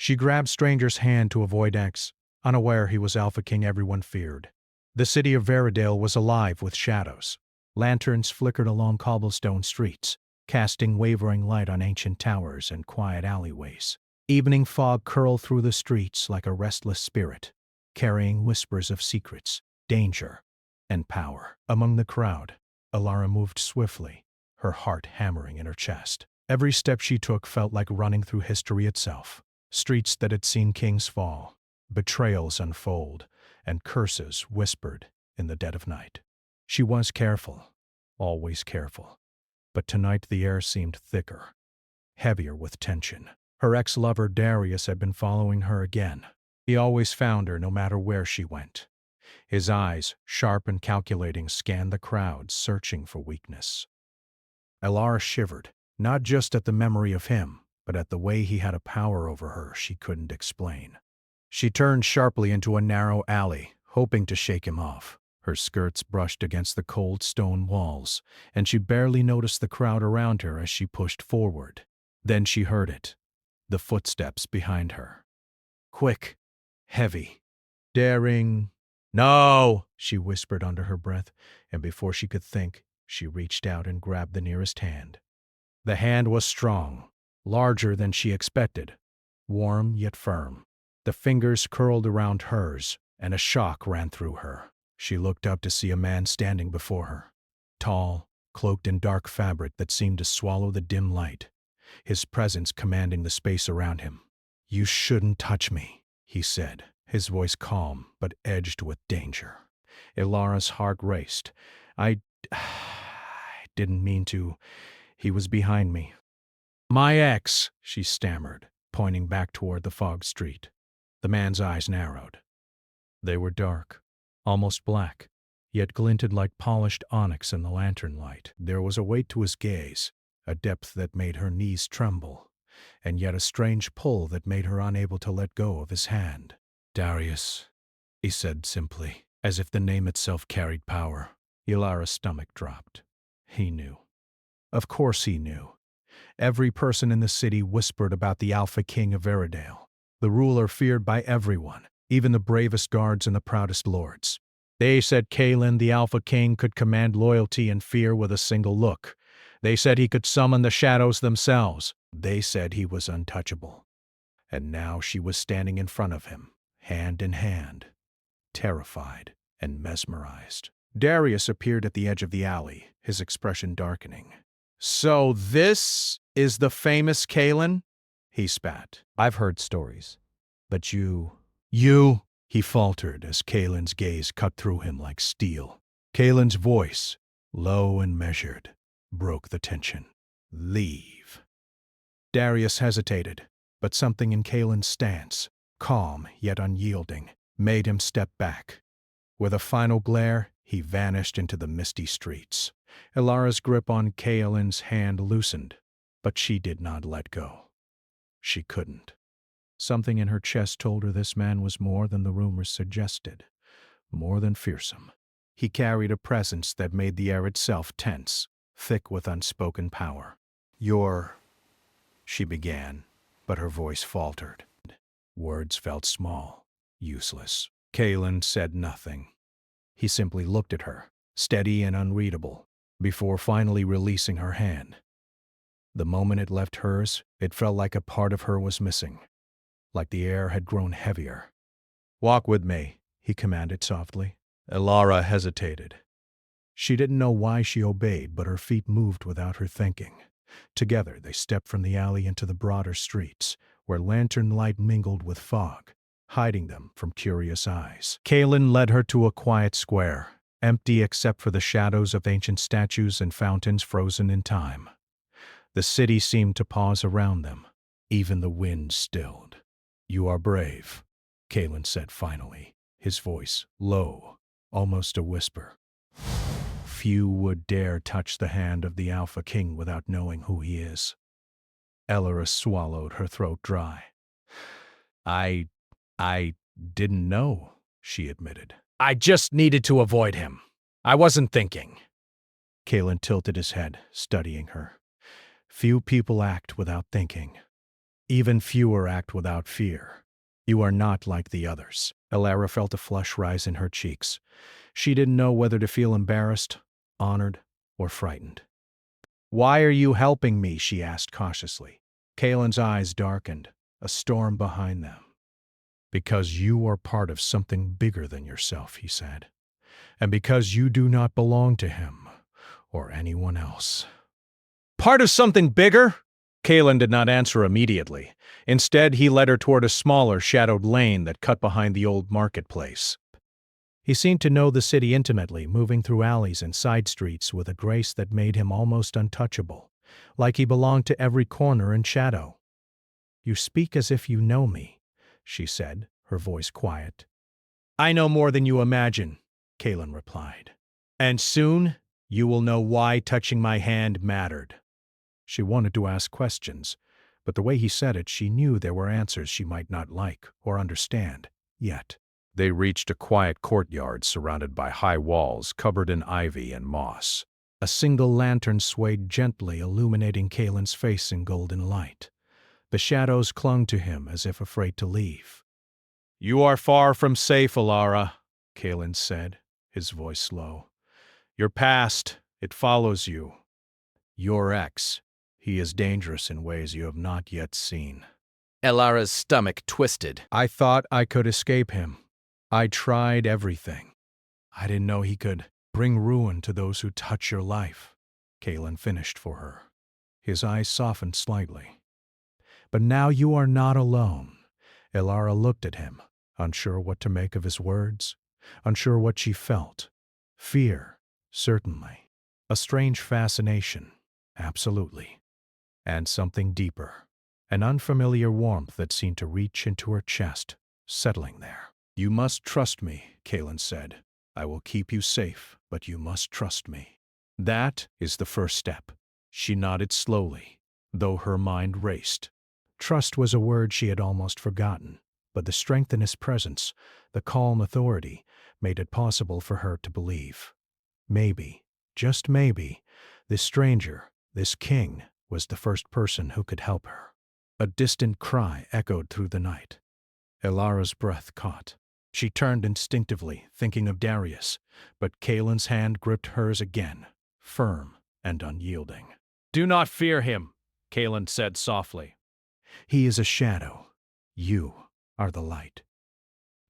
She grabbed Stranger's hand to avoid X, unaware he was Alpha King everyone feared. The city of Veridale was alive with shadows. Lanterns flickered along cobblestone streets, casting wavering light on ancient towers and quiet alleyways. Evening fog curled through the streets like a restless spirit, carrying whispers of secrets, danger, and power. Among the crowd, Alara moved swiftly, her heart hammering in her chest. Every step she took felt like running through history itself. Streets that had seen kings fall, betrayals unfold, and curses whispered in the dead of night. She was careful, always careful. But tonight the air seemed thicker, heavier with tension. Her ex-lover Darius had been following her again. He always found her no matter where she went. His eyes, sharp and calculating, scanned the crowd, searching for weakness. Alara shivered, not just at the memory of him, but at the way he had a power over her she couldn't explain. She turned sharply into a narrow alley, hoping to shake him off. Her skirts brushed against the cold stone walls, and she barely noticed the crowd around her as she pushed forward. Then she heard it, the footsteps behind her. Quick, heavy, daring. "No!" she whispered under her breath, and before she could think, she reached out and grabbed the nearest hand. The hand was strong, larger than she expected, warm yet firm. The fingers curled around hers, and a shock ran through her. She looked up to see a man standing before her, tall, cloaked in dark fabric that seemed to swallow the dim light, his presence commanding the space around him. "You shouldn't touch me," he said, his voice calm but edged with danger. Ilara's heart raced. I didn't mean to. He was behind me." "My ex," she stammered, pointing back toward the fogged street. The man's eyes narrowed. They were dark, almost black, yet glinted like polished onyx in the lantern light. There was a weight to his gaze, a depth that made her knees tremble, and yet a strange pull that made her unable to let go of his hand. "Darius," he said simply, as if the name itself carried power. Ilara's stomach dropped. He knew. Of course he knew. Every person in the city whispered about the Alpha King of Veridale, the ruler feared by everyone, even the bravest guards and the proudest lords. They said Kalen, the Alpha King, could command loyalty and fear with a single look. They said he could summon the shadows themselves. They said he was untouchable. And now she was standing in front of him, hand in hand, terrified and mesmerized. Darius appeared at the edge of the alley, his expression darkening. "So this is the famous Kalen?" he spat. "I've heard stories. But you, he faltered as Kalen's gaze cut through him like steel. Kalen's voice, low and measured, broke the tension. "Leave." Darius hesitated, but something in Kalen's stance, calm yet unyielding, made him step back. With a final glare, he vanished into the misty streets. Ilara's grip on Kalen's hand loosened, but she did not let go. She couldn't. Something in her chest told her this man was more than the rumors suggested, more than fearsome. He carried a presence that made the air itself tense, thick with unspoken power. She began, but her voice faltered. Words felt small, useless. Kalen said nothing. He simply looked at her, steady and unreadable, before finally releasing her hand. The moment it left hers, it felt like a part of her was missing, like the air had grown heavier. "Walk with me," he commanded softly. Ilara hesitated. She didn't know why she obeyed, but her feet moved without her thinking. Together they stepped from the alley into the broader streets, where lantern light mingled with fog, hiding them from curious eyes. Kalen led her to a quiet square, empty except for the shadows of ancient statues and fountains frozen in time. The city seemed to pause around them. Even the wind stilled. "You are brave," Kalen said finally, his voice low, almost a whisper. "Few would dare touch the hand of the Alpha King without knowing who he is." Elora swallowed, her throat dry. I didn't know," she admitted. "I just needed to avoid him. I wasn't thinking." Kalen tilted his head, studying her. Few people act without thinking. Even fewer act without fear. You are not like the others. Elara felt a flush rise in her cheeks. She didn't know whether to feel embarrassed, honored, or frightened. "Why are you helping me?" she asked cautiously. Kalen's eyes darkened, a storm behind them. "Because you are part of something bigger than yourself," he said. "And because you do not belong to him or anyone else." "Part of something bigger?" Kalen did not answer immediately. Instead, he led her toward a smaller, shadowed lane that cut behind the old marketplace. He seemed to know the city intimately, moving through alleys and side streets with a grace that made him almost untouchable, like he belonged to every corner and shadow. "You speak as if you know me," she said, her voice quiet. "I know more than you imagine," Kalen replied. "And soon, you will know why touching my hand mattered." She wanted to ask questions, but the way he said it, she knew there were answers she might not like or understand, yet. They reached a quiet courtyard surrounded by high walls covered in ivy and moss. A single lantern swayed gently, illuminating Kalen's face in golden light. The shadows clung to him as if afraid to leave. "You are far from safe, Elara," Kalen said, his voice low. "Your past, it follows you. Your ex, he is dangerous in ways you have not yet seen." Elara's stomach twisted. "I thought I could escape him. I tried everything. I didn't know he could bring ruin to those who touch your life," Kalen finished for her. His eyes softened slightly. "But now you are not alone." Elara looked at him, unsure what to make of his words, unsure what she felt. Fear, certainly. A strange fascination, absolutely. And something deeper. An unfamiliar warmth that seemed to reach into her chest, settling there. "You must trust me," Kalen said. "I will keep you safe, but you must trust me. That is the first step." She nodded slowly, though her mind raced. Trust was a word she had almost forgotten, but the strength in his presence, the calm authority, made it possible for her to believe. Maybe, just maybe, this stranger, this king, was the first person who could help her. A distant cry echoed through the night. Elara's breath caught. She turned instinctively, thinking of Darius, but Kalen's hand gripped hers again, firm and unyielding. "Do not fear him," Kalen said softly. "He is a shadow. You are the light."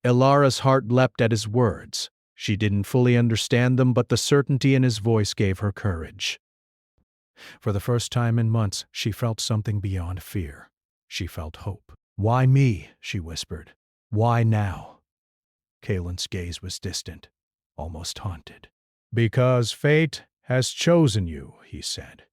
Elara's heart leapt at his words. She didn't fully understand them, but the certainty in his voice gave her courage. For the first time in months, she felt something beyond fear. She felt hope. "Why me?" she whispered. "Why now?" Kalen's gaze was distant, almost haunted. "Because fate has chosen you," he said.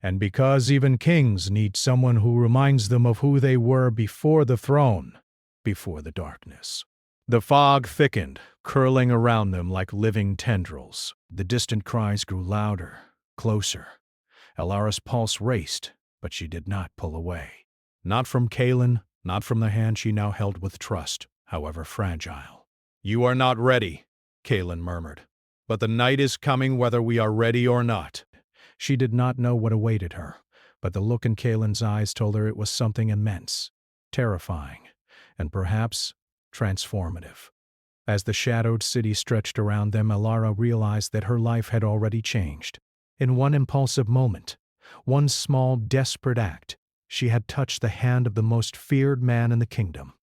"And because even kings need someone who reminds them of who they were before the throne, before the darkness." The fog thickened, curling around them like living tendrils. The distant cries grew louder, closer. Elara's pulse raced, but she did not pull away. Not from Kalen, not from the hand she now held with trust, however fragile. "You are not ready," Kalen murmured. "But the night is coming whether we are ready or not." She did not know what awaited her, but the look in Kalen's eyes told her it was something immense, terrifying, and perhaps transformative. As the shadowed city stretched around them, Elara realized that her life had already changed. In one impulsive moment, one small, desperate act, she had touched the hand of the most feared man in the kingdom,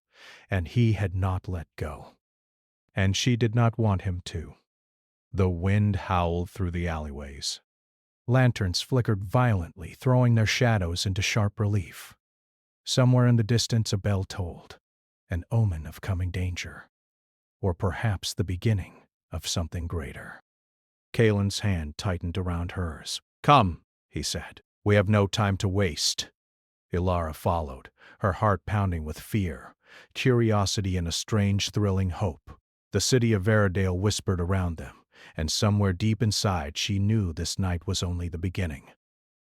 and he had not let go. And she did not want him to. The wind howled through the alleyways. Lanterns flickered violently, throwing their shadows into sharp relief. Somewhere in the distance a bell tolled, an omen of coming danger, or perhaps the beginning of something greater. Kalen's hand tightened around hers. "Come," he said. "We have no time to waste." Elara followed, her heart pounding with fear, curiosity, and a strange, thrilling hope. The city of Veradale whispered around them, and somewhere deep inside she knew this night was only the beginning.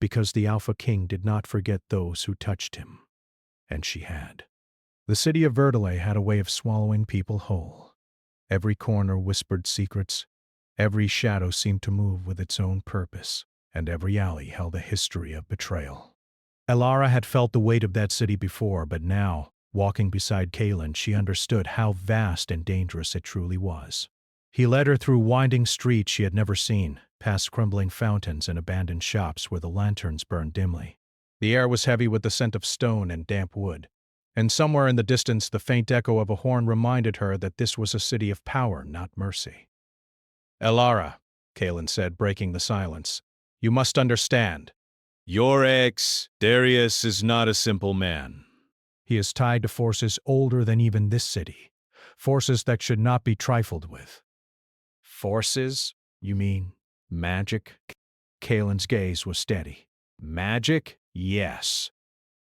Because the Alpha King did not forget those who touched him. And she had. The city of Verdale had a way of swallowing people whole. Every corner whispered secrets, every shadow seemed to move with its own purpose, and every alley held a history of betrayal. Elara had felt the weight of that city before, but now, walking beside Kaelin, she understood how vast and dangerous it truly was. He led her through winding streets she had never seen, past crumbling fountains and abandoned shops where the lanterns burned dimly. The air was heavy with the scent of stone and damp wood, and somewhere in the distance the faint echo of a horn reminded her that this was a city of power, not mercy. "Elara," Kaelin said, breaking the silence, "you must understand. Your ex, Darius, is not a simple man. He is tied to forces older than even this city, forces that should not be trifled with." "Forces? You mean magic?" Kaelin's gaze was steady. "Magic? Yes.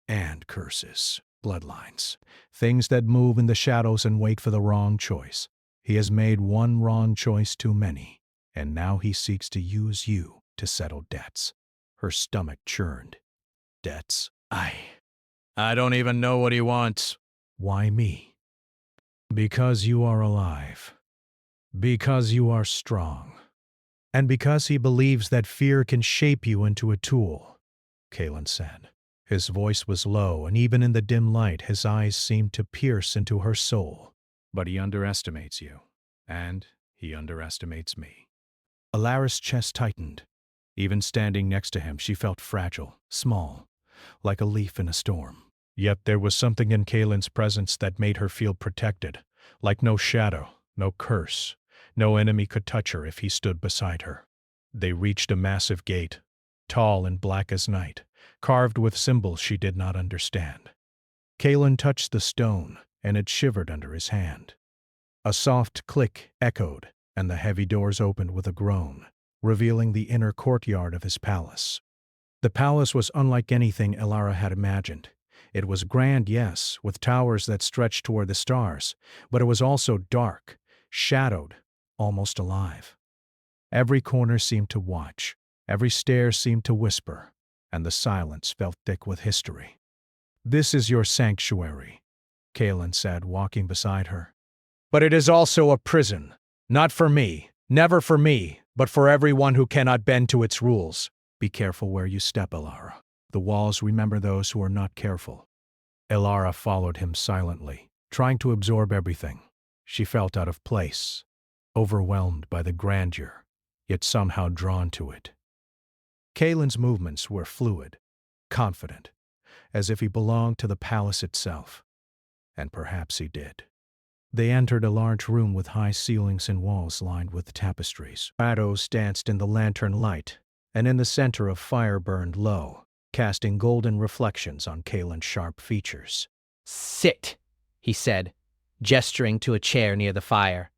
And curses, bloodlines, things that move in the shadows and wait for the wrong choice. He has made one wrong choice too many, and now he seeks to use you to settle debts." Her stomach churned. "Debts? I don't even know what he wants." "Why me?" "Because you are alive. Because you are strong. And because he believes that fear can shape you into a tool," Kaelin said. His voice was low, and even in the dim light his eyes seemed to pierce into her soul. "But he underestimates you. And he underestimates me." Alara's chest tightened. Even standing next to him, she felt fragile, small, like a leaf in a storm. Yet there was something in Kaelin's presence that made her feel protected, like no shadow, no curse, no enemy could touch her if he stood beside her. They reached a massive gate, tall and black as night, carved with symbols she did not understand. Kaelin touched the stone, and it shivered under his hand. A soft click echoed, and the heavy doors opened with a groan, revealing the inner courtyard of his palace. The palace was unlike anything Elara had imagined. It was grand, yes, with towers that stretched toward the stars, but it was also dark, shadowed, almost alive. Every corner seemed to watch, every stair seemed to whisper, and the silence felt thick with history. "This is your sanctuary," Kaelin said, walking beside her. "But it is also a prison, not for me, never for me, but for everyone who cannot bend to its rules. Be careful where you step, Elara. The walls remember those who are not careful." Elara followed him silently, trying to absorb everything. She felt out of place, overwhelmed by the grandeur, yet somehow drawn to it. Kaelin's movements were fluid, confident, as if he belonged to the palace itself. And perhaps he did. They entered a large room with high ceilings and walls lined with tapestries. Shadows danced in the lantern light, and in the center a fire burned low, casting golden reflections on Kaelin's sharp features. "Sit," he said, gesturing to a chair near the fire.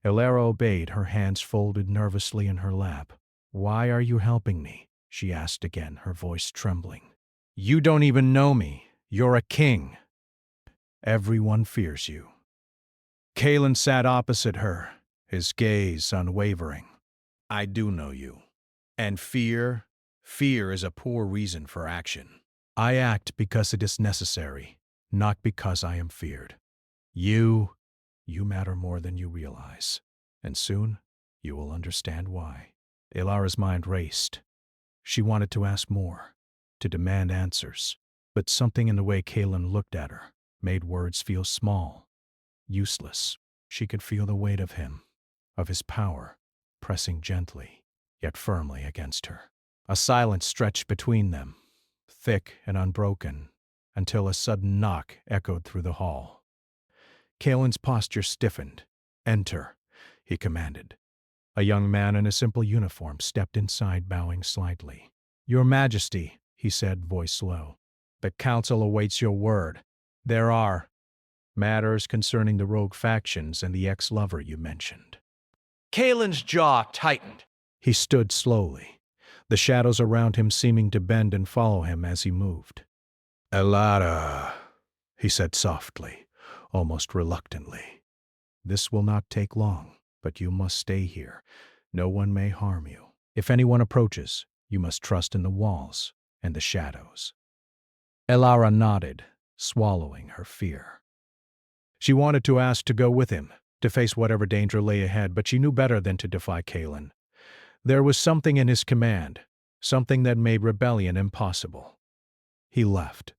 Elara obeyed, her hands folded nervously in her lap. "Why are you helping me?" she asked again, her voice trembling. "You don't even know me. You're a king. Everyone fears you." Kaelin sat opposite her, his gaze unwavering. "I do know you. And fear is a poor reason for action. I act because it is necessary, not because I am feared. You matter more than you realize, and soon you will understand why." Elara's mind raced. She wanted to ask more, to demand answers, but something in the way Kaelin looked at her made words feel small, useless. She could feel the weight of him, of his power, pressing gently, yet firmly against her. A silence stretched between them, thick and unbroken, until a sudden knock echoed through the hall. Kaelin's posture stiffened. "Enter," he commanded. A young man in a simple uniform stepped inside, bowing slightly. "Your Majesty," he said, voice low, "the council awaits your word. There are matters concerning the rogue factions and the ex-lover you mentioned." Kaelin's jaw tightened. He stood slowly, the shadows around him seeming to bend and follow him as he moved. "Elara," he said softly, almost reluctantly. "This will not take long, but you must stay here. No one may harm you. If anyone approaches, you must trust in the walls and the shadows." Elara nodded, swallowing her fear. She wanted to ask to go with him, to face whatever danger lay ahead, but she knew better than to defy Kaelin. There was something in his command, something that made rebellion impossible. He left,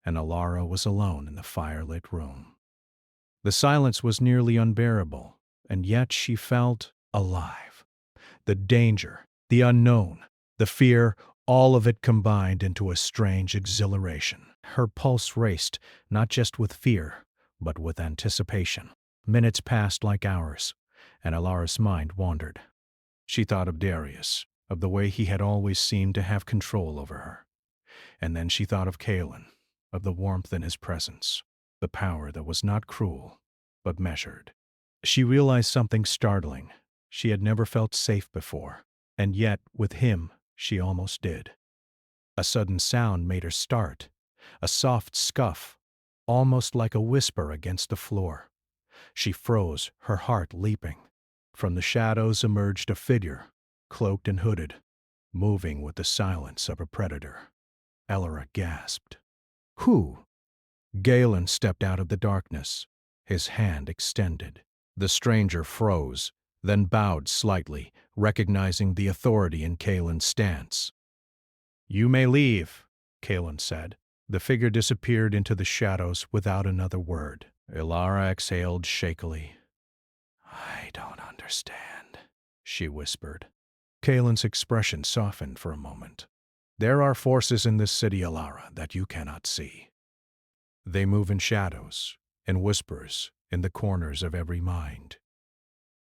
and Alara was alone in the firelit room. The silence was nearly unbearable, and yet she felt alive. The danger, the unknown, the fear, all of it combined into a strange exhilaration. Her pulse raced, not just with fear, but with anticipation. Minutes passed like hours, and Alara's mind wandered. She thought of Darius, of the way he had always seemed to have control over her. And then she thought of Kalen, of the warmth in his presence, the power that was not cruel, but measured. She realized something startling. She had never felt safe before, and yet, with him, she almost did. A sudden sound made her start, a soft scuff, almost like a whisper against the floor. She froze, her heart leaping. From the shadows emerged a figure, cloaked and hooded, moving with the silence of a predator. Alara gasped. Who? Galen stepped out of the darkness, his hand extended. The stranger froze, then bowed slightly, recognizing the authority in Kalen's stance. You may leave, Kalen said. The figure disappeared into the shadows without another word. Alara exhaled shakily. I don't understand, she whispered. Kalen's expression softened for a moment. There are forces in this city, Alara, that you cannot see. They move in shadows, in whispers, in the corners of every mind.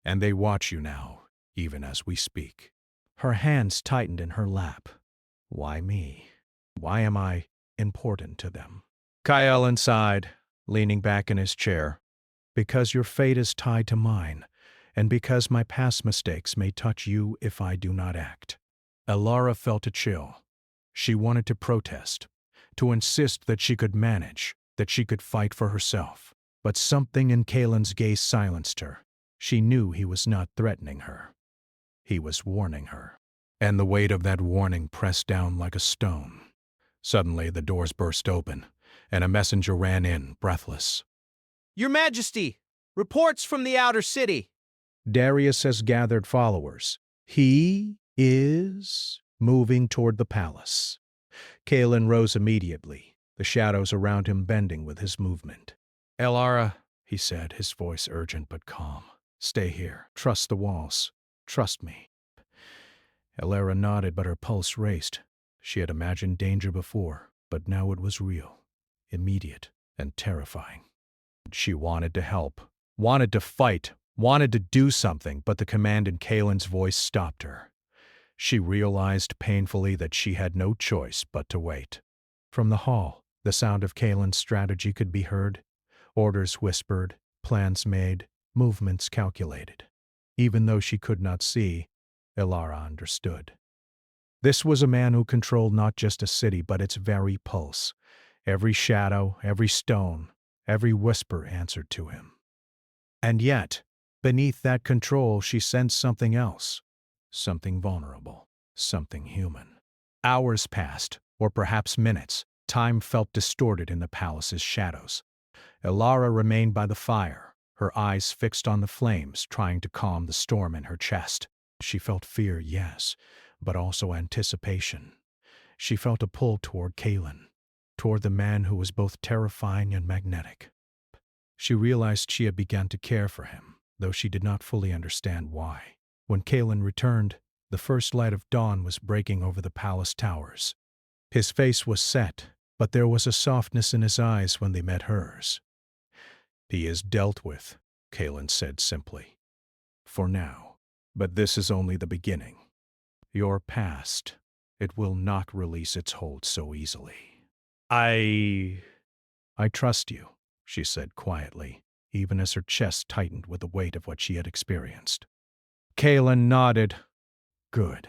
And they watch you now, even as we speak. Her hands tightened in her lap. Why me? Why am I important to them? Kyle sighed, leaning back in his chair. Because your fate is tied to mine, and because my past mistakes may touch you if I do not act. Alara felt a chill. She wanted to protest, to insist that she could manage, that she could fight for herself. But something in Kalen's gaze silenced her. She knew he was not threatening her. He was warning her. And the weight of that warning pressed down like a stone. Suddenly the doors burst open, and a messenger ran in, breathless. Your Majesty, reports from the outer city. Darius has gathered followers. He is moving toward the palace. Kalen rose immediately, the shadows around him bending with his movement. Alara, he said, his voice urgent but calm. Stay here. Trust the walls. Trust me. Alara nodded, but her pulse raced. She had imagined danger before, but now it was real, immediate, and terrifying. She wanted to help, wanted to fight, wanted to do something, but the command in Kalen's voice stopped her. She realized painfully that she had no choice but to wait. From the hall, the sound of Kalen's strategy could be heard. Orders whispered, plans made, movements calculated. Even though she could not see, Alara understood. This was a man who controlled not just a city, but its very pulse. Every shadow, every stone, every whisper answered to him. And yet, beneath that control, she sensed something else. Something vulnerable, something human. Hours passed, or perhaps minutes. Time felt distorted in the palace's shadows. Alara remained by the fire, her eyes fixed on the flames, trying to calm the storm in her chest. She felt fear, yes, but also anticipation. She felt a pull toward Kalen, toward the man who was both terrifying and magnetic. She realized she had begun to care for him, though she did not fully understand why. When Kalen returned, the first light of dawn was breaking over the palace towers. His face was set, but there was a softness in his eyes when they met hers. He is dealt with, Kalen said simply. For now. But this is only the beginning. Your past, it will not release its hold so easily. I trust you, she said quietly, even as her chest tightened with the weight of what she had experienced. Kalen nodded. Good.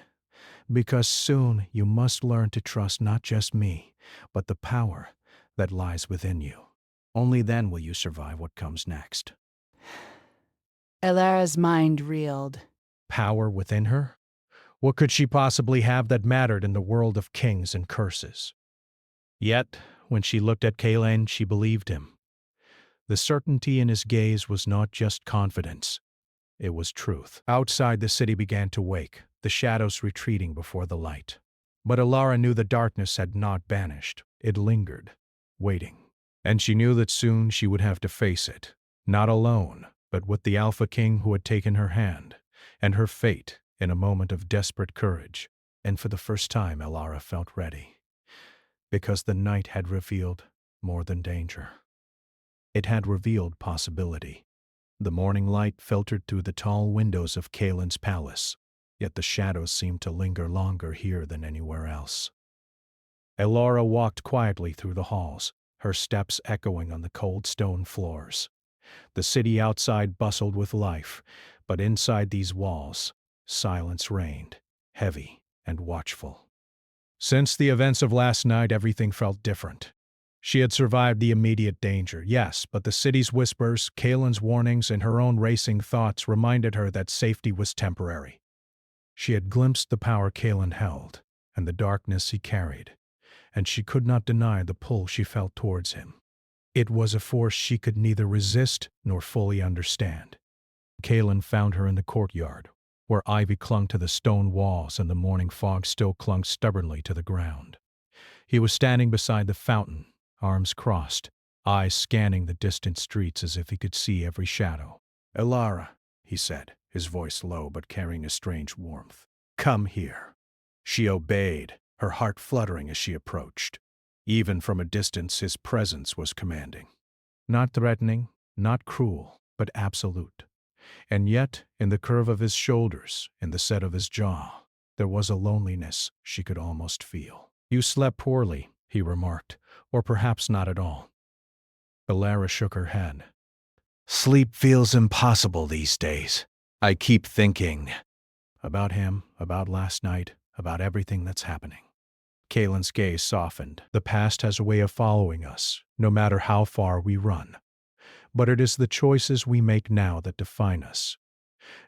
Because soon you must learn to trust not just me, but the power that lies within you. Only then will you survive what comes next. Alara's mind reeled. Power within her? What could she possibly have that mattered in the world of kings and curses? Yet, when she looked at Kalen, she believed him. The certainty in his gaze was not just confidence. It was truth. Outside, the city began to wake, the shadows retreating before the light. But Alara knew the darkness had not vanished. It lingered, waiting. And she knew that soon she would have to face it, not alone, but with the Alpha King who had taken her hand, and her fate in a moment of desperate courage. And for the first time Elara felt ready, because the night had revealed more than danger. It had revealed possibility. The morning light filtered through the tall windows of Kaelin's palace, yet the shadows seemed to linger longer here than anywhere else. Elara walked quietly through the halls, her steps echoing on the cold stone floors. The city outside bustled with life, but inside these walls, silence reigned, heavy and watchful. Since the events of last night, everything felt different. She had survived the immediate danger, yes, but the city's whispers, Kaelin's warnings, and her own racing thoughts reminded her that safety was temporary. She had glimpsed the power Kaelin held, and the darkness he carried, and she could not deny the pull she felt towards him. It was a force she could neither resist nor fully understand. Kaelin found her in the courtyard, where ivy clung to the stone walls and the morning fog still clung stubbornly to the ground. He was standing beside the fountain, arms crossed, eyes scanning the distant streets as if he could see every shadow. "Elara," he said, his voice low but carrying a strange warmth. "Come here." She obeyed, her heart fluttering as she approached. Even from a distance, his presence was commanding. Not threatening, not cruel, but absolute. And yet, in the curve of his shoulders, in the set of his jaw, there was a loneliness she could almost feel. "You slept poorly," he remarked, "or perhaps not at all." Elara shook her head. "Sleep feels impossible these days. I keep thinking." About him, about last night, about everything that's happening. Kaelin's gaze softened. "The past has a way of following us, no matter how far we run. But it is the choices we make now that define us."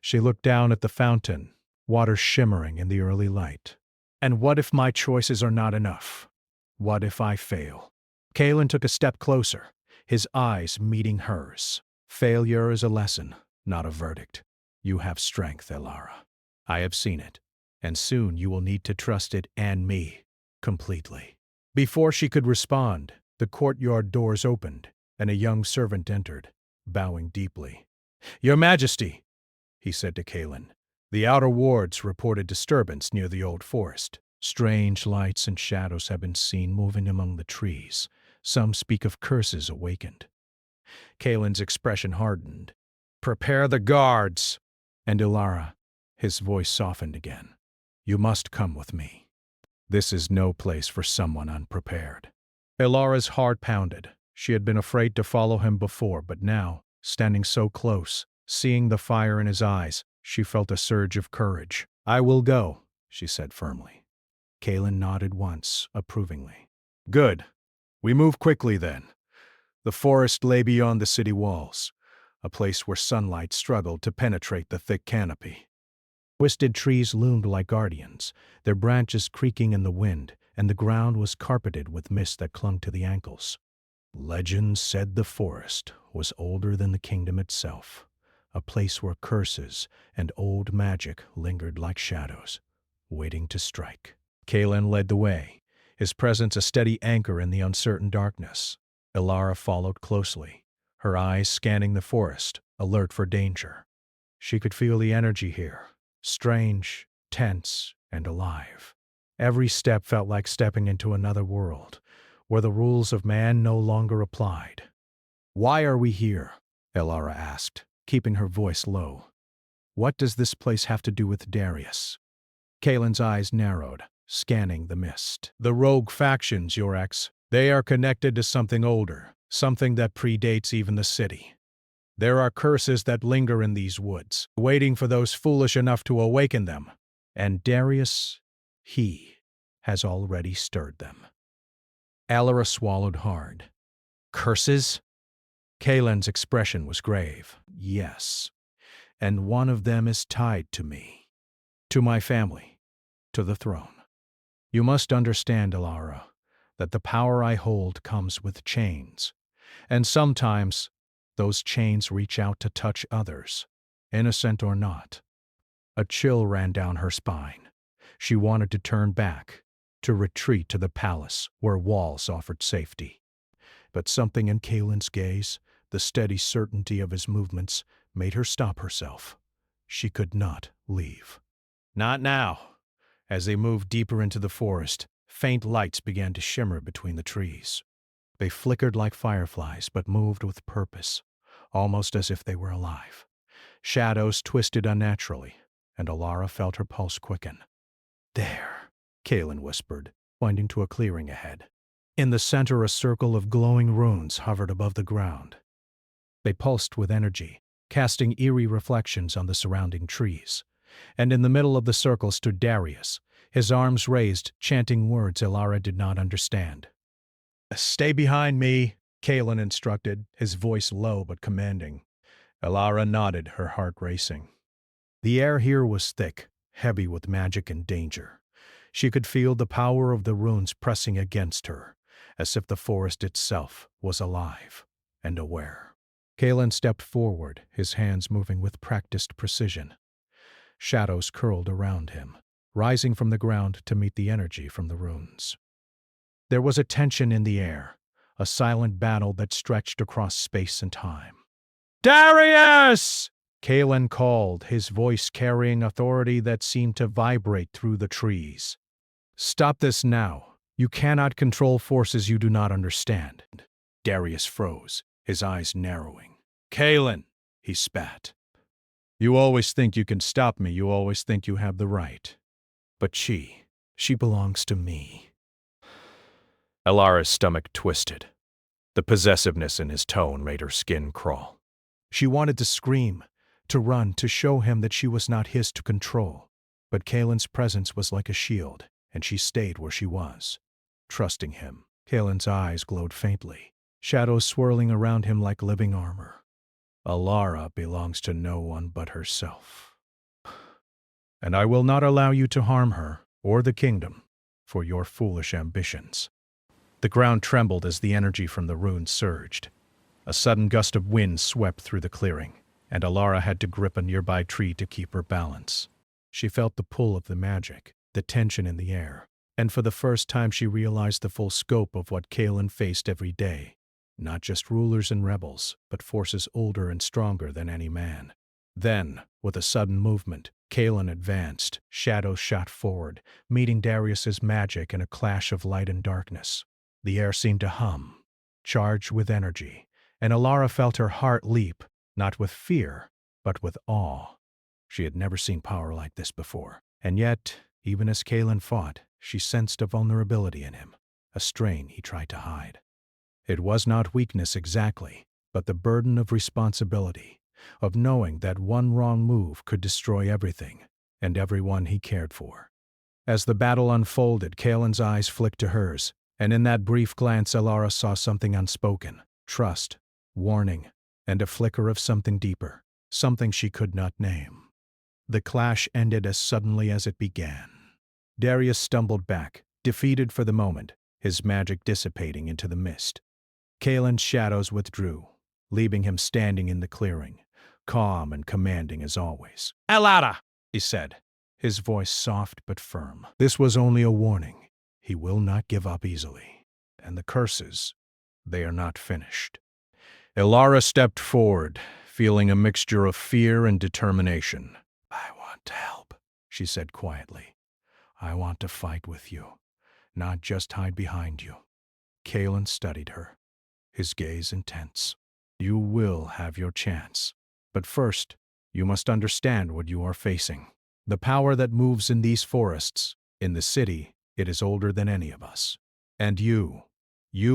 She looked down at the fountain, water shimmering in the early light. "And what if my choices are not enough? What if I fail?" Kaelin took a step closer, his eyes meeting hers. "Failure is a lesson, not a verdict. You have strength, Elara. I have seen it, and soon you will need to trust it and me, completely." Before she could respond, the courtyard doors opened, and a young servant entered, bowing deeply. "Your Majesty," he said to Kaelin, "the outer wards reported disturbance near the old forest. Strange lights and shadows have been seen moving among the trees. Some speak of curses awakened." Kaelin's expression hardened. "Prepare the guards!" And Elara, his voice softened again. "You must come with me. This is no place for someone unprepared." Elara's heart pounded. She had been afraid to follow him before, but now, standing so close, seeing the fire in his eyes, she felt a surge of courage. "I will go," she said firmly. Kaelin nodded once, approvingly. "Good. We move quickly then." The forest lay beyond the city walls, a place where sunlight struggled to penetrate the thick canopy. Twisted trees loomed like guardians, their branches creaking in the wind, and the ground was carpeted with mist that clung to the ankles. Legend said the forest was older than the kingdom itself, a place where curses and old magic lingered like shadows, waiting to strike. Kaelin led the way, his presence a steady anchor in the uncertain darkness. Elara followed closely, her eyes scanning the forest, alert for danger. She could feel the energy here, strange, tense, and alive. Every step felt like stepping into another world, where the rules of man no longer applied. "Why are we here?" Elara asked, keeping her voice low. "What does this place have to do with Darius?" Kaelin's eyes narrowed, scanning the mist. "The rogue factions, Your Ex. They are connected to something older, something that predates even the city. There are curses that linger in these woods, waiting for those foolish enough to awaken them. And Darius, he has already stirred them." Elara swallowed hard. "Curses?" Kaelin's expression was grave. "Yes. And one of them is tied to me, to my family, to the throne. You must understand, Elara, that the power I hold comes with chains, and sometimes those chains reach out to touch others, innocent or not." A chill ran down her spine. She wanted to turn back, to retreat to the palace where walls offered safety. But something in Kaelin's gaze, the steady certainty of his movements, made her stop herself. She could not leave. Not now. As they moved deeper into the forest, faint lights began to shimmer between the trees. They flickered like fireflies, but moved with purpose, almost as if they were alive. Shadows twisted unnaturally, and Alara felt her pulse quicken. There, Kaelin whispered, pointing to a clearing ahead. In the center, a circle of glowing runes hovered above the ground. They pulsed with energy, casting eerie reflections on the surrounding trees. And in the middle of the circle stood Darius, his arms raised, chanting words Alara did not understand. "Stay behind me," Kaelin instructed, his voice low but commanding. Alara nodded, her heart racing. The air here was thick, heavy with magic and danger. She could feel the power of the runes pressing against her, as if the forest itself was alive and aware. Kaelin stepped forward, his hands moving with practiced precision. Shadows curled around him, rising from the ground to meet the energy from the runes. There was a tension in the air, a silent battle that stretched across space and time. "Darius!" Kaelin called, his voice carrying authority that seemed to vibrate through the trees. "Stop this now. You cannot control forces you do not understand." Darius froze, his eyes narrowing. "Kaelin," he spat. "You always think you can stop me. You always think you have the right. But she belongs to me." Alara's stomach twisted. The possessiveness in his tone made her skin crawl. She wanted to scream, to run, to show him that she was not his to control. But Kaelin's presence was like a shield, and she stayed where she was, trusting him. Kaelin's eyes glowed faintly, shadows swirling around him like living armor. "Alara belongs to no one but herself. And I will not allow you to harm her or the kingdom for your foolish ambitions." The ground trembled as the energy from the runes surged. A sudden gust of wind swept through the clearing, and Alara had to grip a nearby tree to keep her balance. She felt the pull of the magic, the tension in the air, and for the first time she realized the full scope of what Kaelin faced every day. Not just rulers and rebels, but forces older and stronger than any man. Then, with a sudden movement, Kaelin advanced, shadows shot forward, meeting Darius's magic in a clash of light and darkness. The air seemed to hum, charged with energy, and Alara felt her heart leap, not with fear, but with awe. She had never seen power like this before, and yet, even as Kaelin fought, she sensed a vulnerability in him, a strain he tried to hide. It was not weakness exactly, but the burden of responsibility, of knowing that one wrong move could destroy everything and everyone he cared for. As the battle unfolded, Kaelin's eyes flicked to hers, and in that brief glance Alara saw something unspoken, trust, warning, and a flicker of something deeper, something she could not name. The clash ended as suddenly as it began. Darius stumbled back, defeated for the moment, his magic dissipating into the mist. Kaelin's shadows withdrew, leaving him standing in the clearing, calm and commanding as always. "Alara," he said, his voice soft but firm. "This was only a warning. He will not give up easily. And the curses, they are not finished." Alara stepped forward, feeling a mixture of fear and determination. "I want to help," she said quietly. "I want to fight with you, not just hide behind you." Kaelin studied her, his gaze intense. "You will have your chance. But first, you must understand what you are facing. The power that moves in these forests, in the city, it is older than any of us. And you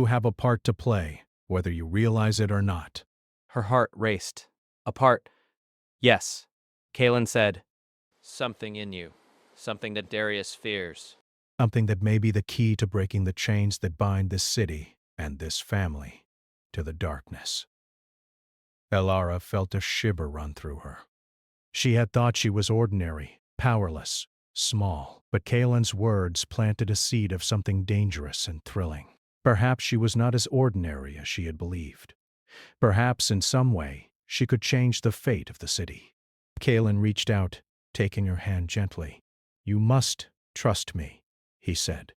have a part to play, whether you realize it or not." Her heart raced. A part. Yes. Kaelin said, "Something in you. Something that Darius fears." Something that may be the key to breaking the chains that bind this city and this family to the darkness. Alara felt a shiver run through her. She had thought she was ordinary, powerless, small, but Kaelin's words planted a seed of something dangerous and thrilling. Perhaps she was not as ordinary as she had believed. Perhaps in some way she could change the fate of the city. Kaelin reached out, taking her hand gently. "You must trust me," he said.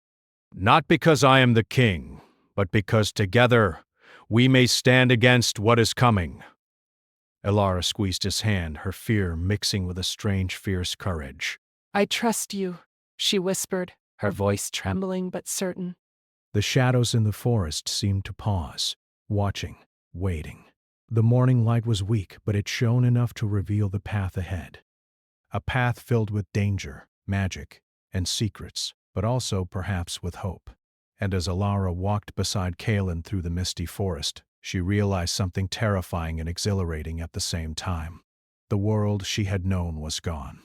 Not because I am the king, but because together we may stand against what is coming." Elara squeezed his hand, her fear mixing with a strange, fierce courage. "I trust you," she whispered, her voice trembling but certain. The shadows in the forest seemed to pause, watching, waiting. The morning light was weak, but it shone enough to reveal the path ahead. A path filled with danger, magic, and secrets, but also perhaps with hope. And as Elara walked beside Kaelin through the misty forest, she realized something terrifying and exhilarating at the same time. The world she had known was gone.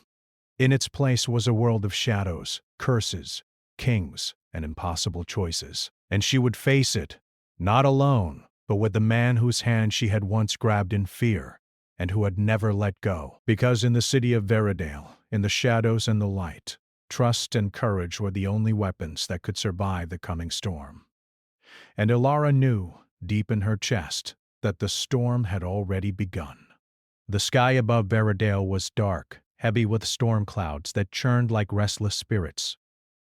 In its place was a world of shadows, curses, kings, and impossible choices. And she would face it, not alone, but with the man whose hand she had once grabbed in fear, and who had never let go. Because in the city of Werewolf, in the shadows and the light, trust and courage were the only weapons that could survive the coming storm. And Elara knew, deep in her chest, that the storm had already begun. The sky above Werewolf was dark, heavy with storm clouds that churned like restless spirits.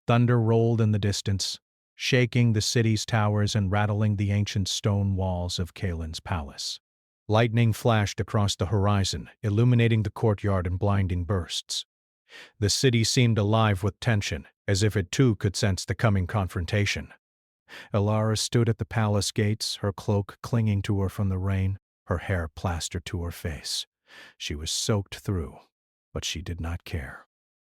Thunder rolled in the distance, shaking the city's towers and rattling the ancient stone walls of Kaelin's palace. Lightning flashed across the horizon, illuminating the courtyard in blinding bursts. The city seemed alive with tension, as if it too could sense the coming confrontation. Elara stood at the palace gates, her cloak clinging to her from the rain, her hair plastered to her face. She was soaked through, but she did not care.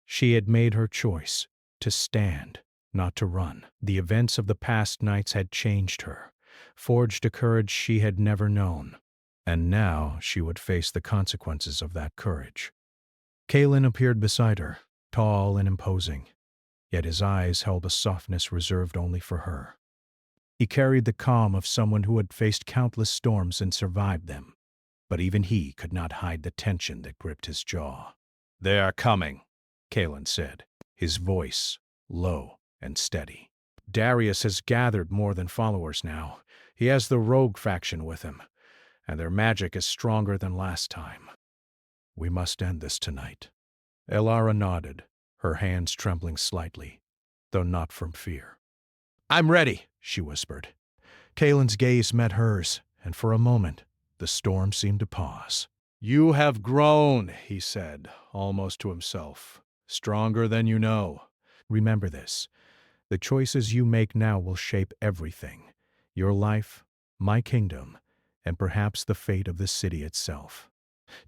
She had made her choice, to stand, not to run. The events of the past nights had changed her, forged a courage she had never known, and now she would face the consequences of that courage. Kaelin appeared beside her, tall and imposing, yet his eyes held a softness reserved only for her. He carried the calm of someone who had faced countless storms and survived them, but even he could not hide the tension that gripped his jaw. "They are coming," Kaelin said, his voice low and steady. "Darius has gathered more than followers now. He has the rogue faction with him, and their magic is stronger than last time. We must end this tonight." Elara nodded, her hands trembling slightly, though not from fear. "I'm ready," she whispered. Kaelin's gaze met hers, and for a moment, the storm seemed to pause. "You have grown," he said, almost to himself. "Stronger than you know. Remember this. The choices you make now will shape everything. Your life, my kingdom, and perhaps the fate of the city itself."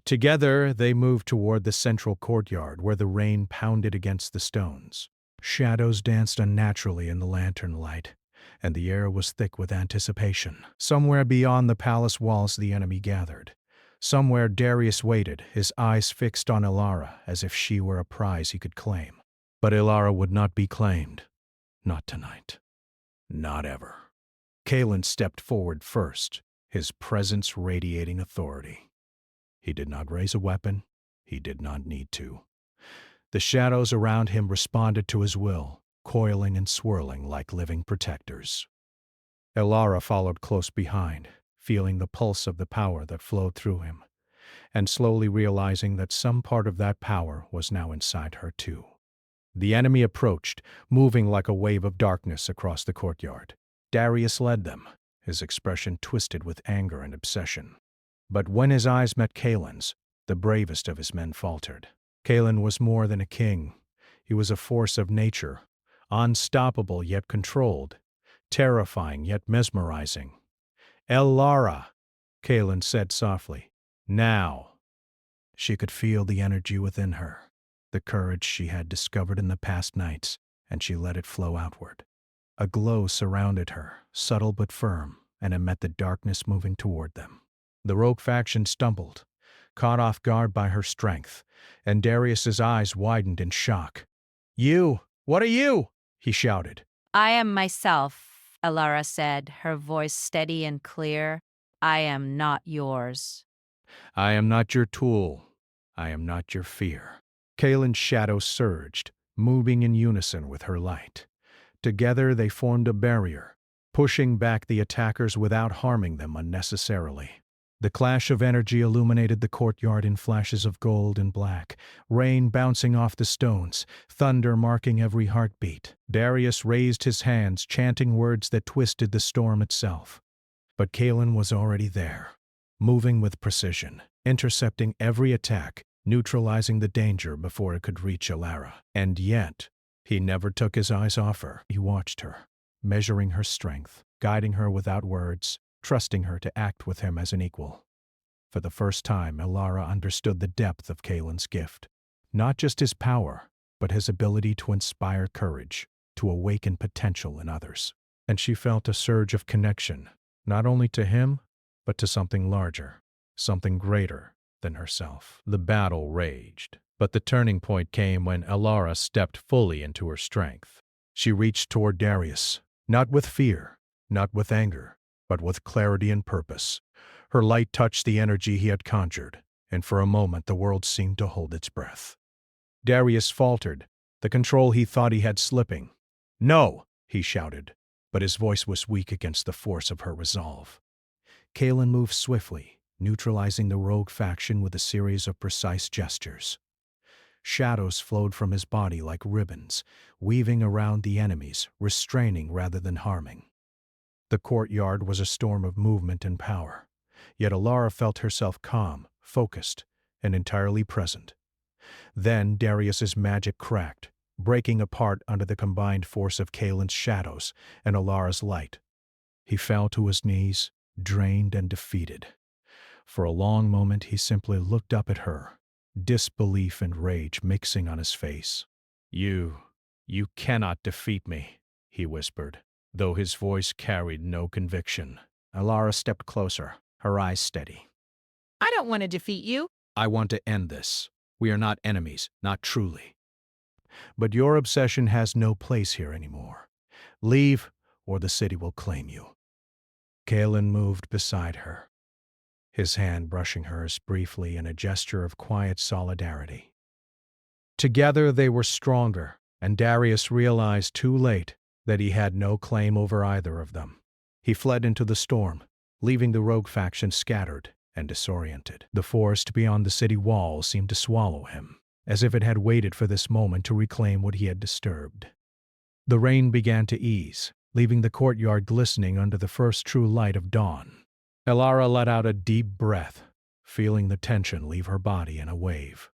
Together, they moved toward the central courtyard where the rain pounded against the stones. Shadows danced unnaturally in the lantern light, and the air was thick with anticipation. Somewhere beyond the palace walls the enemy gathered. Somewhere Darius waited, his eyes fixed on Elara as if she were a prize he could claim. But Elara would not be claimed. Not tonight. Not ever. Kaelin stepped forward first, his presence radiating authority. He did not raise a weapon. He did not need to. The shadows around him responded to his will, coiling and swirling like living protectors. Elara followed close behind, feeling the pulse of the power that flowed through him, and slowly realizing that some part of that power was now inside her too. The enemy approached, moving like a wave of darkness across the courtyard. Darius led them, his expression twisted with anger and obsession. But when his eyes met Kaelin's, the bravest of his men faltered. Kaelin was more than a king. He was a force of nature, unstoppable yet controlled, terrifying yet mesmerizing. "Elara," Kaelin said softly. "Now." She could feel the energy within her, the courage she had discovered in the past nights, and she let it flow outward. A glow surrounded her, subtle but firm, and it met the darkness moving toward them. The rogue faction stumbled, caught off guard by her strength, and Darius's eyes widened in shock. "You! What are you?" he shouted. "I am myself," Elara said, her voice steady and clear. "I am not yours." "I am not your tool. I am not your fear." Kaelin's shadow surged, moving in unison with her light. Together they formed a barrier, pushing back the attackers without harming them unnecessarily. The clash of energy illuminated the courtyard in flashes of gold and black, rain bouncing off the stones, thunder marking every heartbeat. Darius raised his hands, chanting words that twisted the storm itself. But Kalen was already there, moving with precision, intercepting every attack, neutralizing the danger before it could reach Alara. And yet, he never took his eyes off her. He watched her, measuring her strength, guiding her without words, trusting her to act with him as an equal. For the first time, Alara understood the depth of Kalen's gift. Not just his power, but his ability to inspire courage, to awaken potential in others. And she felt a surge of connection, not only to him, but to something larger, something greater than herself. The battle raged, but the turning point came when Alara stepped fully into her strength. She reached toward Darius, not with fear, not with anger, but with clarity and purpose. Her light touched the energy he had conjured, and for a moment the world seemed to hold its breath. Darius faltered, the control he thought he had slipping. "No!" he shouted, but his voice was weak against the force of her resolve. Kalen moved swiftly, neutralizing the rogue faction with a series of precise gestures. Shadows flowed from his body like ribbons, weaving around the enemies, restraining rather than harming. The courtyard was a storm of movement and power, yet Alara felt herself calm, focused, and entirely present. Then Darius's magic cracked, breaking apart under the combined force of Kalen's shadows and Alara's light. He fell to his knees, drained and defeated. For a long moment he simply looked up at her, disbelief and rage mixing on his face. You cannot defeat me," he whispered, though his voice carried no conviction. Alara stepped closer, her eyes steady. I don't want to defeat you. "I want to end this. We are not enemies, not truly. But your obsession has no place here anymore. Leave, or the city will claim you." Kalen moved beside her, his hand brushing hers briefly in a gesture of quiet solidarity. Together they were stronger, and Darius realized too late that he had no claim over either of them. He fled into the storm, leaving the rogue faction scattered and disoriented. The forest beyond the city walls seemed to swallow him, as if it had waited for this moment to reclaim what he had disturbed. The rain began to ease, leaving the courtyard glistening under the first true light of dawn. Alara let out a deep breath, feeling the tension leave her body in a wave.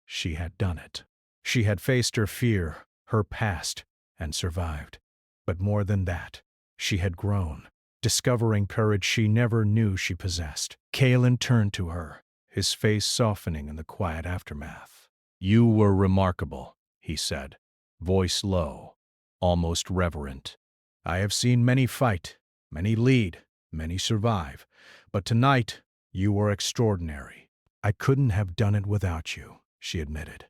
She had done it. She had faced her fear, her past, and survived. But more than that, she had grown, discovering courage she never knew she possessed. Kalen turned to her, his face softening in the quiet aftermath. "You were remarkable," he said, voice low, almost reverent. "I have seen many fight, many lead, many survive, but tonight you were extraordinary." "I couldn't have done it without you," she admitted.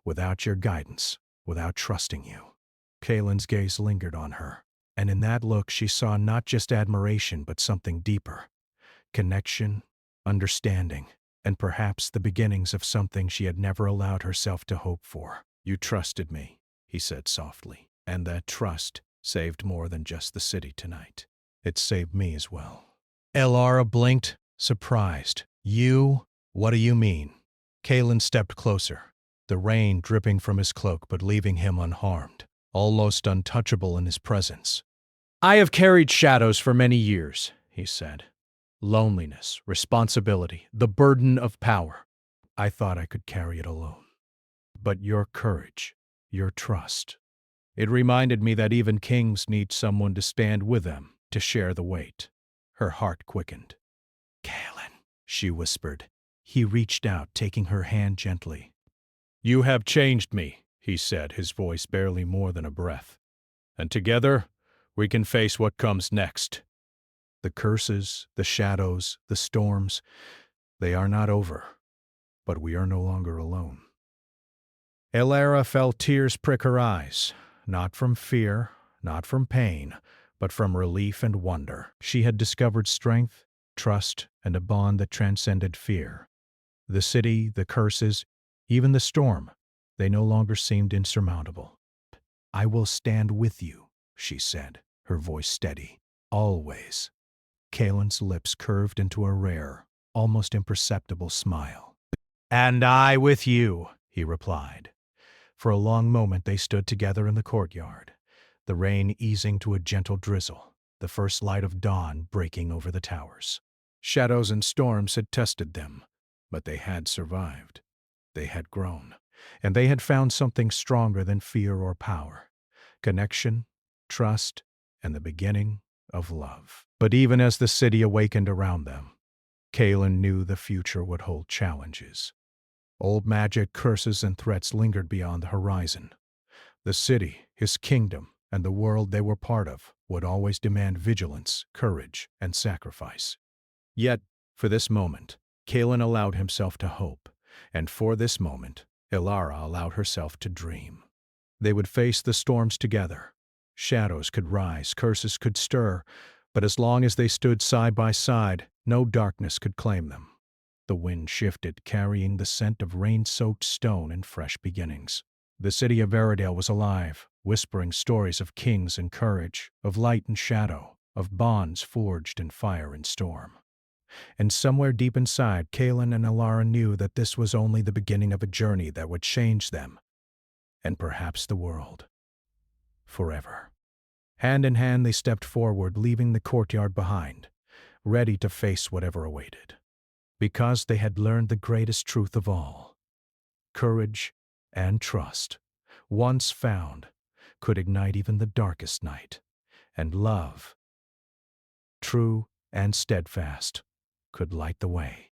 "Without your guidance, without trusting you." Kalen's gaze lingered on her, and in that look she saw not just admiration but something deeper. Connection, understanding, and perhaps the beginnings of something she had never allowed herself to hope for. "You trusted me," he said softly, "and that trust saved more than just the city tonight. It saved me as well." Alara blinked, surprised. "You? What do you mean?" Kalen stepped closer, the rain dripping from his cloak but leaving him unharmed, almost untouchable in his presence. "I have carried shadows for many years," he said. "Loneliness, responsibility, the burden of power. I thought I could carry it alone. But your courage, your trust, it reminded me that even kings need someone to stand with them, to share the weight." Her heart quickened. "Kalen," she whispered. He reached out, taking her hand gently. "You have changed me," he said, his voice barely more than a breath. "And together, we can face what comes next." The curses, the shadows, the storms, they are not over, but we are no longer alone. Alara felt tears prick her eyes, not from fear, not from pain, but from relief and wonder. She had discovered strength, trust, and a bond that transcended fear. The city, the curses, even the storm, they no longer seemed insurmountable. "I will stand with you," she said, her voice steady. "Always." Kalen's lips curved into a rare, almost imperceptible smile. "And I with you," he replied. For a long moment they stood together in the courtyard, the rain easing to a gentle drizzle, the first light of dawn breaking over the towers. Shadows and storms had tested them, but they had survived. They had grown, and they had found something stronger than fear or power: connection, trust, and the beginning of love. But even as the city awakened around them, Kalen knew the future would hold challenges. Old magic, curses, and threats lingered beyond the horizon. The city, his kingdom, and the world they were part of would always demand vigilance, courage, and sacrifice. Yet, for this moment, Kalen allowed himself to hope, and for this moment, Ilara allowed herself to dream. They would face the storms together. Shadows could rise, curses could stir, but as long as they stood side by side, no darkness could claim them. The wind shifted, carrying the scent of rain-soaked stone and fresh beginnings. The city of Veridale was alive, whispering stories of kings and courage, of light and shadow, of bonds forged in fire and storm. And somewhere deep inside, Kalen and Ilara knew that this was only the beginning of a journey that would change them, and perhaps the world, forever. Hand in hand they stepped forward, leaving the courtyard behind, ready to face whatever awaited. Because they had learned the greatest truth of all: courage and trust, once found, could ignite even the darkest night, and love, true and steadfast, could light the way.